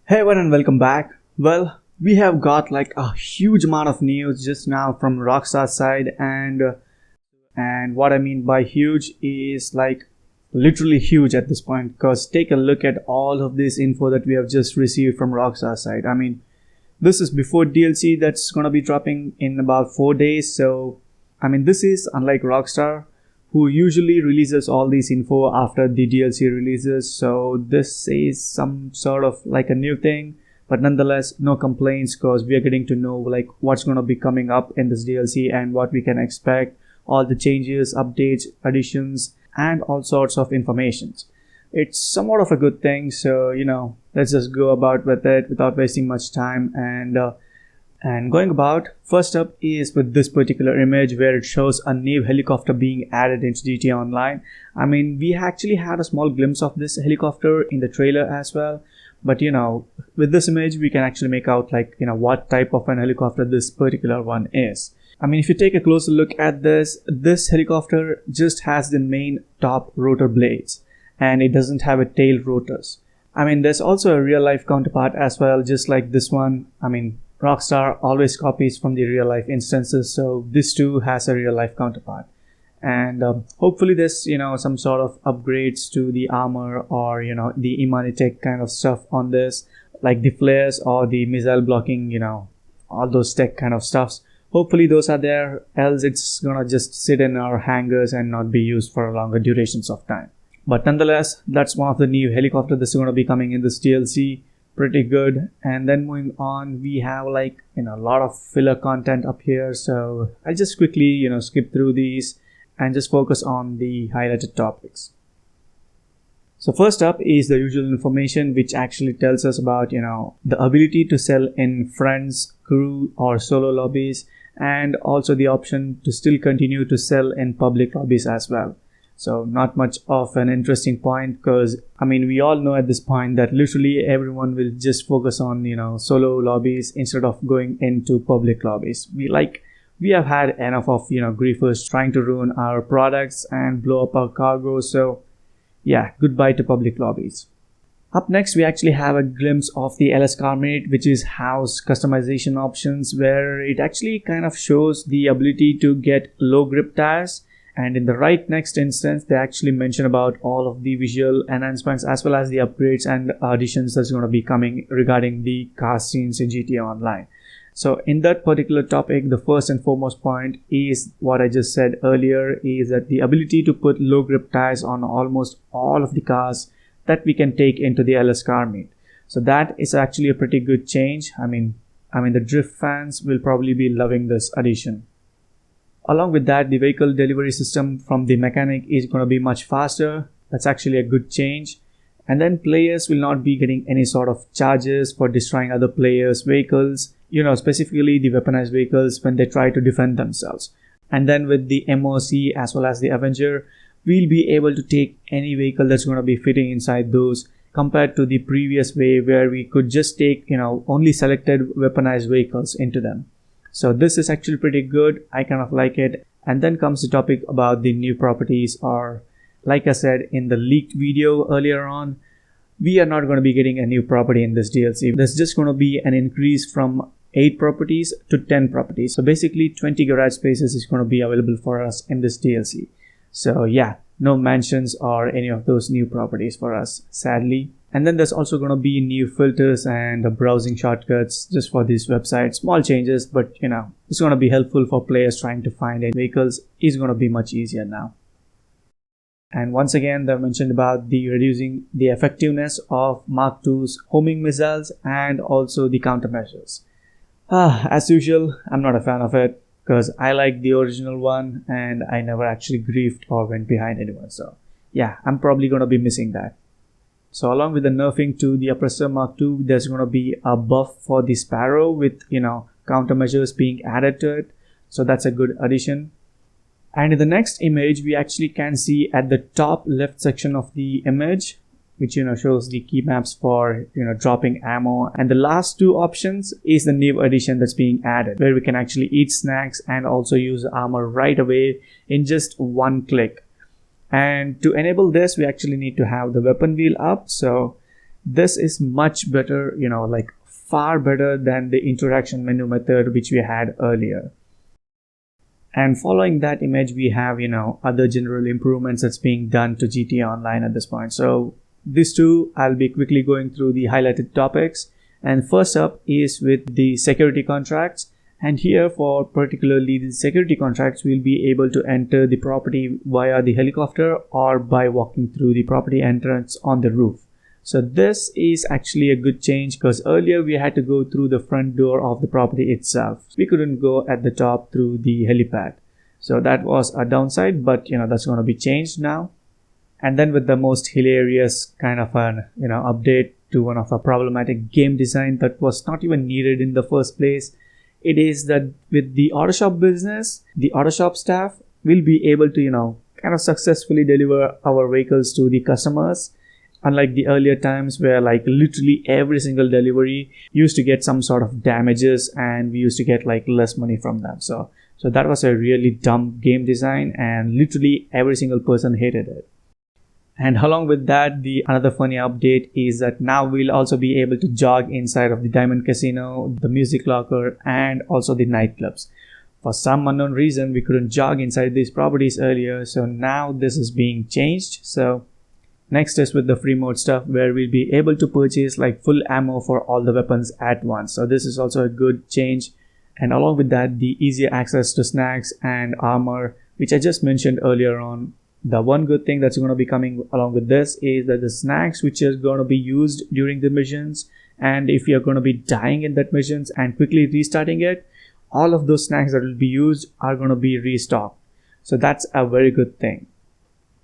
Hey everyone and welcome back. Well, we have got like a huge amount of news just now from Rockstar's side and what I mean by huge is like literally huge at this point, because take a look at all of this info that we have just received from Rockstar's side. I mean, this is before DLC that's going to be dropping in about 4 days. So I mean, this is unlike Rockstar, who usually releases all these info after the DLC releases. So this is some sort of like a new thing, but nonetheless no complaints, because we are getting to know like what's going to be coming up in this DLC and what we can expect, all the changes, updates, additions, and all sorts of informations. It's somewhat of a good thing, so let's just go about with it without wasting much time and going about. First up is with this particular image where it shows a new helicopter being added into GTA Online. I mean, we actually had a small glimpse of this helicopter in the trailer as well, but with this image we can actually make out like what type of an helicopter this particular one is. I mean, if you take a closer look at this helicopter just has the main top rotor blades and it doesn't have a tail rotors. I mean, there's also a real life counterpart as well, just like this one. I mean, Rockstar always copies from the real life instances, so this too has a real life counterpart. And hopefully there's some sort of upgrades to the armor or the Imani tech kind of stuff on this, like the flares or the missile blocking, all those tech kind of stuffs. Hopefully those are there, else it's gonna just sit in our hangars and not be used for longer durations of time. But nonetheless, that's one of the new helicopters that's going to be coming in this DLC. Pretty good. And then moving on, we have like a lot of filler content up here, so I'll just quickly skip through these and just focus on the highlighted topics. So first up is the usual information, which actually tells us about the ability to sell in friends, crew, or solo lobbies, and also the option to still continue to sell in public lobbies as well. So not much of an interesting point, because I mean, we all know at this point that literally everyone will just focus on solo lobbies instead of going into public lobbies. We have had enough of griefers trying to ruin our products and blow up our cargo. So yeah, goodbye to public lobbies. Up next, we actually have a glimpse of the LS Carmate, which is house customization options, where it actually kind of shows the ability to get low grip tires. And in the right next instance, they actually mention about all of the visual enhancements as well as the upgrades and additions that's going to be coming regarding the car scenes in GTA Online. So in that particular topic, the first and foremost point is what I just said earlier, is that the ability to put low grip tires on almost all of the cars that we can take into the LS Carmate. So that is actually a pretty good change. I mean the drift fans will probably be loving this addition. Along with that, the vehicle delivery system from the mechanic is going to be much faster. That's actually a good change. And then players will not be getting any sort of charges for destroying other players' vehicles, specifically the weaponized vehicles when they try to defend themselves. And then with the MOC as well as the Avenger, we'll be able to take any vehicle that's going to be fitting inside those, compared to the previous way where we could just take, only selected weaponized vehicles into them. So this is actually pretty good. I kind of like it. And then comes the topic about the new properties, or like I said in the leaked video earlier on, we are not going to be getting a new property in this DLC. There's just going to be an increase from 8 properties to 10 properties. So basically 20 garage spaces is going to be available for us in this DLC. So yeah, no mansions or any of those new properties for us, sadly. And then there's also going to be new filters and browsing shortcuts just for this website. Small changes, but it's going to be helpful for players trying to find any vehicles. It's going to be much easier now. And once again, they mentioned about the reducing the effectiveness of Mark II's homing missiles and also the countermeasures. As usual, I'm not a fan of it, because I like the original one and I never actually griefed or went behind anyone. So yeah, I'm probably going to be missing that. So along with the nerfing to the Oppressor Mark II, there's going to be a buff for the Sparrow with, countermeasures being added to it. So that's a good addition. And in the next image, we actually can see at the top left section of the image, which, shows the key maps for, dropping ammo. And the last 2 options is the new addition that's being added, where we can actually eat snacks and also use armor right away in just 1 click. And to enable this, we actually need to have the weapon wheel up. So This is much better, like far better than the interaction menu method which we had earlier. And following that image, we have, other general improvements that's being done to GTA Online at this point. So these two, I'll be quickly going through the highlighted topics. And first up is with the security contracts. And here for particularly the security contracts, we'll be able to enter the property via the helicopter or by walking through the property entrance on the roof. So this is actually a good change because earlier we had to go through the front door of the property itself. We couldn't go at the top through the helipad. So that was a downside, but that's going to be changed now. And then with the most hilarious kind of an update to one of the problematic game design that was not even needed in the first place, it is that with the auto shop business, the auto shop staff will be able to kind of successfully deliver our vehicles to the customers. Unlike the earlier times where like literally every single delivery used to get some sort of damages and we used to get like less money from them. So that was a really dumb game design and literally every single person hated it. And along with that, another funny update is that now we'll also be able to jog inside of the Diamond Casino, the Music Locker, and also the nightclubs. For some unknown reason, we couldn't jog inside these properties earlier, so now this is being changed. So next is with the free mode stuff where we'll be able to purchase like full ammo for all the weapons at once. So this is also a good change. And along with that, the easier access to snacks and armor, which I just mentioned earlier on. The one good thing that's going to be coming along with this is that the snacks which are going to be used during the missions, and if you're going to be dying in that missions and quickly restarting it, all of those snacks that will be used are going to be restocked. So that's a very good thing.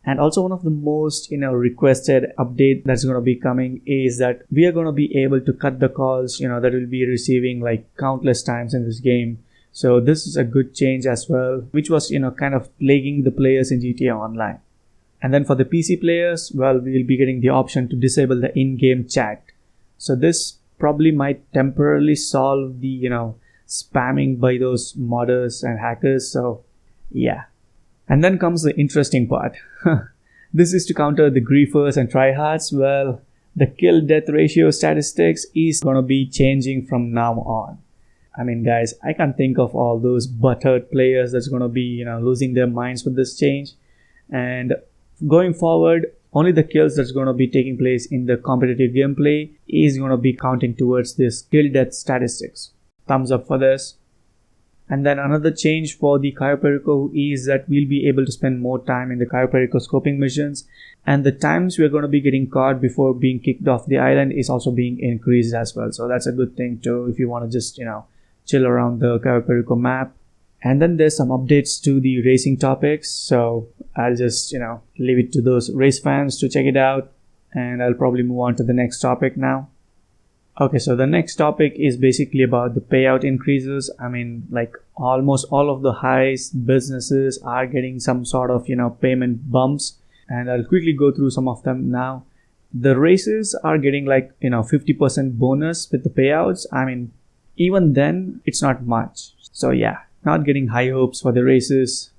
And also one of the most requested update that's going to be coming is that we are going to be able to cut the calls that we'll be receiving like countless times in this game. So this is a good change as well, which was kind of plaguing the players in GTA Online. And then for the PC players, well, we'll be getting the option to disable the in-game chat. So this probably might temporarily solve the spamming by those modders and hackers. So yeah. And then comes the interesting part. This is to counter the griefers and tryhards. Well, the kill-death ratio statistics is going to be changing from now on. I mean, guys, I can't think of all those butthurt players that's going to be, losing their minds with this change. And going forward, only the kills that's going to be taking place in the competitive gameplay is going to be counting towards this kill-death statistics. Thumbs up for this. And then another change for the Cayo Perico is that we'll be able to spend more time in the Cayo Perico scoping missions. And the times we're going to be getting caught before being kicked off the island is also being increased as well. So that's a good thing too if you want to just, chill around the Cayo Perico map. And then there's some updates to the racing topics. So I'll just, leave it to those race fans to check it out. And I'll probably move on to the next topic now. Okay, so the next topic is basically about the payout increases. I mean, like almost all of the highest businesses are getting some sort of, payment bumps. And I'll quickly go through some of them now. The races are getting like, 50% bonus with the payouts. I mean, even then, it's not much. So yeah, not getting high hopes for the races.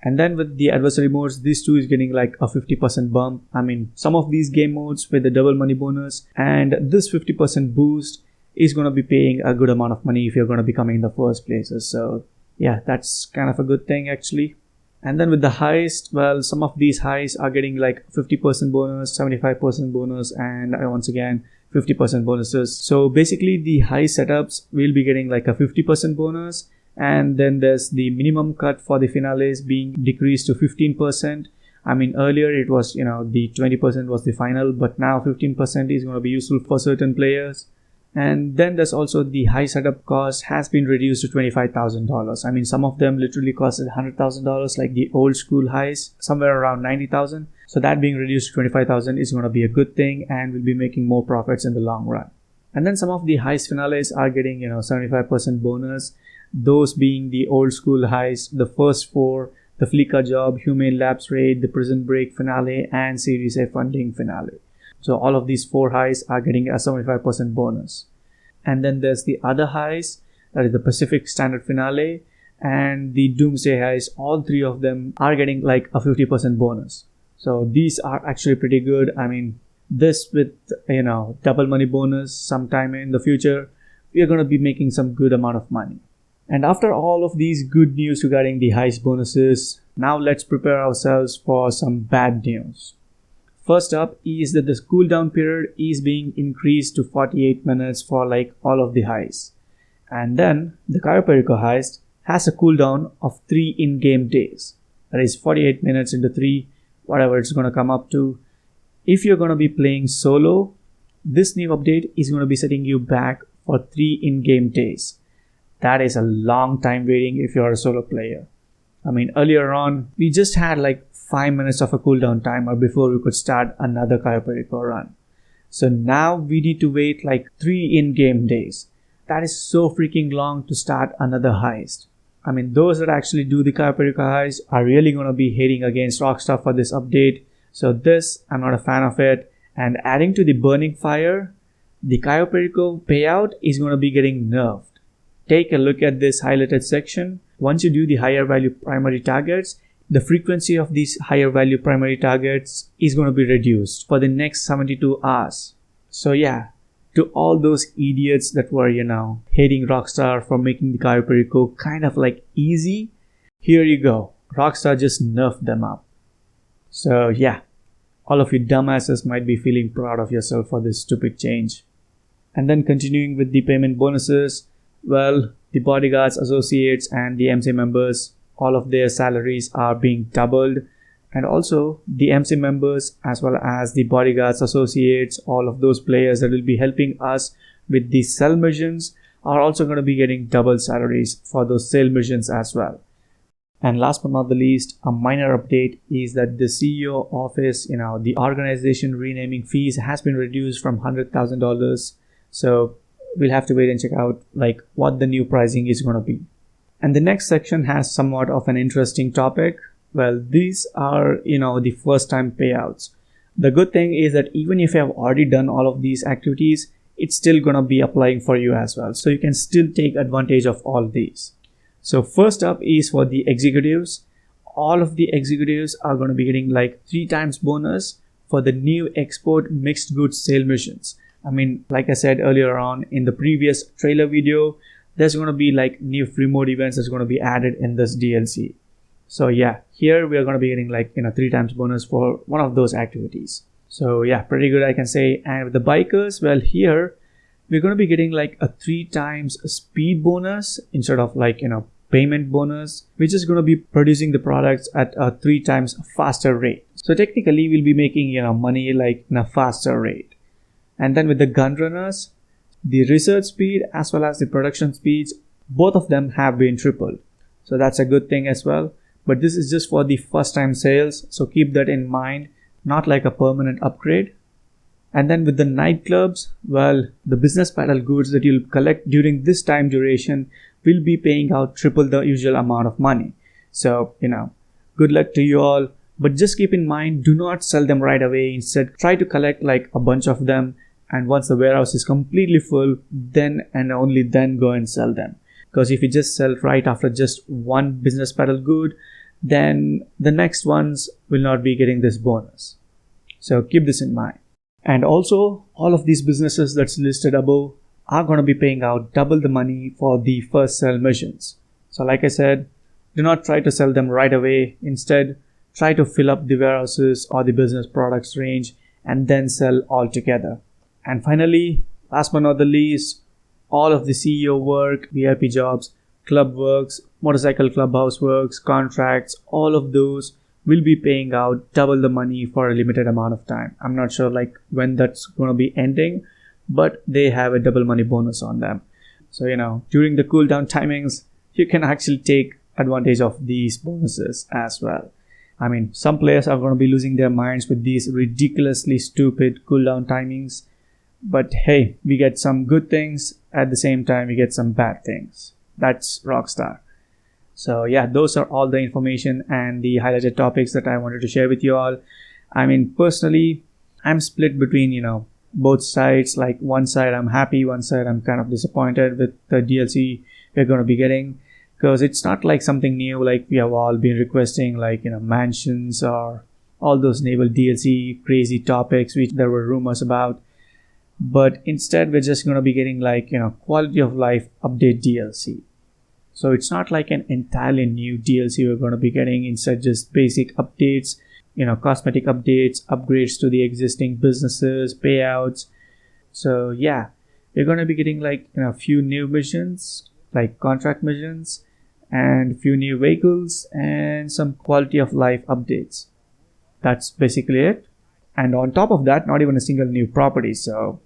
And then with the adversary modes, these two is getting like a 50% bump. I mean, some of these game modes with the double money bonus and this 50% boost is going to be paying a good amount of money if you're going to be coming in the first places. So yeah, that's kind of a good thing actually. And then with the heist, well, some of these heists are getting like 50% bonus, 75% bonus, and once again, 50% bonuses. So basically the high setups will be getting like a 50% bonus. And then there's the minimum cut for the finales being decreased to 15%. I mean, earlier it was, the 20% was the final, but now 15% is going to be useful for certain players. And then there's also the high setup cost has been reduced to $25,000. I mean, some of them literally costed $100,000, like the old school highs, somewhere around $90,000. So that being reduced to $25,000 is going to be a good thing and will be making more profits in the long run. And then some of the heist finales are getting, 75% bonus. Those being the old school heist, the first four, the Fleeca Job, Humane Labs Raid, the Prison Break finale, and Series A Funding finale. So all of these four heists are getting a 75% bonus. And then there's the other heist, that is the Pacific Standard finale, and the Doomsday heist. All three of them are getting like a 50% bonus. So these are actually pretty good. I mean, this with double money bonus sometime in the future, we are going to be making some good amount of money. And after all of these good news regarding the heist bonuses, now let's prepare ourselves for some bad news. First up is that the cooldown period is being increased to 48 minutes for like all of the heists. And then the Cayo Perico heist has a cooldown of 3 in-game days. That is 48 minutes into 3, whatever it's going to come up to. If you're going to be playing solo, this new update is going to be setting you back for 3 in-game days. That is a long time waiting if you're a solo player. I mean, earlier on, we just had like 5 minutes of a cooldown timer before we could start another Cayo Perico run. So now we need to wait like 3 in-game days. That is so freaking long to start another heist. I mean, those that actually do the Cayo Perico heist are really going to be hating against Rockstar for this update. So this, I'm not a fan of it. And adding to the burning fire, the Cayo Perico payout is going to be getting nerfed. Take a look at this highlighted section. Once you do the higher value primary targets, the frequency of these higher value primary targets is going to be reduced for the next 72 hours. So yeah, to all those idiots that were, hating Rockstar for making the Cayo Perico kind of like easy, here you go. Rockstar just nerfed them up. So yeah, all of you dumbasses might be feeling proud of yourself for this stupid change. And then continuing with the payment bonuses, well, the bodyguards, associates, and the MC members, all of their salaries are being doubled. And also the MC members as well as the bodyguards, associates, all of those players that will be helping us with the sell missions are also going to be getting double salaries for those sale missions as well. And last but not the least, a minor update is that the CEO office, the organization renaming fees has been reduced from $100,000. So we'll have to wait and check out like what the new pricing is going to be. And the next section has somewhat of an interesting topic. Well, these are, the first time payouts. The good thing is that even if you have already done all of these activities, it's still going to be applying for you as well. So you can still take advantage of all these. So first up is for the executives. All of the executives are going to be getting like 3 times bonus for the new export mixed goods sale missions. I mean, like I said earlier on in the previous trailer video, there's going to be like new free mode events that's going to be added in this DLC. So yeah, here we are going to be getting like 3 times bonus for one of those activities. So yeah, pretty good I can say. And with the bikers, well, here we're going to be getting like a 3 times speed bonus instead of like payment bonus, which is going to be producing the products at a 3 times faster rate. So technically we'll be making money like in a faster rate. And then with the gun runners, the research speed as well as the production speeds, both of them have been tripled. So that's a good thing as well. But this is just for the first time sales. So keep that in mind, not like a permanent upgrade. And then with the nightclubs, well, the business battle goods that you'll collect during this time duration will be paying out triple the usual amount of money. So, good luck to you all. But just keep in mind, do not sell them right away. Instead, try to collect like a bunch of them. And once the warehouse is completely full, then and only then go and sell them. Because if you just sell right after just one business battle good, then the next ones will not be getting this bonus. So keep this in mind. And also, all of these businesses that's listed above are going to be paying out double the money for the first sell missions. So like I said, do not try to sell them right away. Instead, try to fill up the warehouses or the business products range and then sell all together. And finally, last but not the least, all of the CEO work, VIP jobs, club works, motorcycle clubhouse works, contracts, all of those will be paying out double the money for a limited amount of time. I'm not sure like when that's going to be ending, but they have a double money bonus on them. So, during the cooldown timings, you can actually take advantage of these bonuses as well. I mean, some players are going to be losing their minds with these ridiculously stupid cooldown timings. But hey, we get some good things. At the same time, we get some bad things. That's Rockstar. So yeah, those are all the information and the highlighted topics that I wanted to share with you all. I mean, personally, I'm split between, both sides. Like one side I'm happy, one side I'm kind of disappointed with the DLC we're going to be getting. Because it's not like something new like we have all been requesting, like, mansions or all those naval DLC crazy topics which there were rumors about. But instead we're just going to be getting like, quality of life update DLC. So it's not like an entirely new DLC we're going to be getting. Instead, just basic updates, cosmetic updates, upgrades to the existing businesses, payouts. So yeah, we're going to be getting like, a few new missions, like contract missions, and few new vehicles and some quality of life updates. That's basically it. And on top of that, not even a single new property. So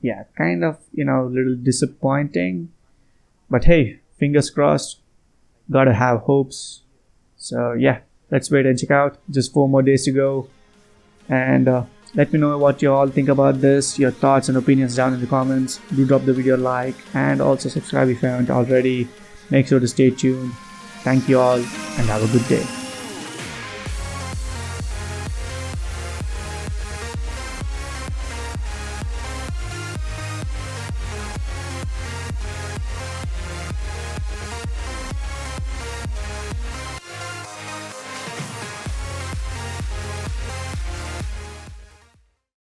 yeah, kind of, little disappointing. But hey, fingers crossed, gotta have hopes. So yeah, let's wait and check out. Just 4 more days to go. And let me know what you all think about this, your thoughts and opinions down in the comments. Do drop the video a like and also subscribe if you haven't already. Make sure to stay tuned. Thank you all and have a good day.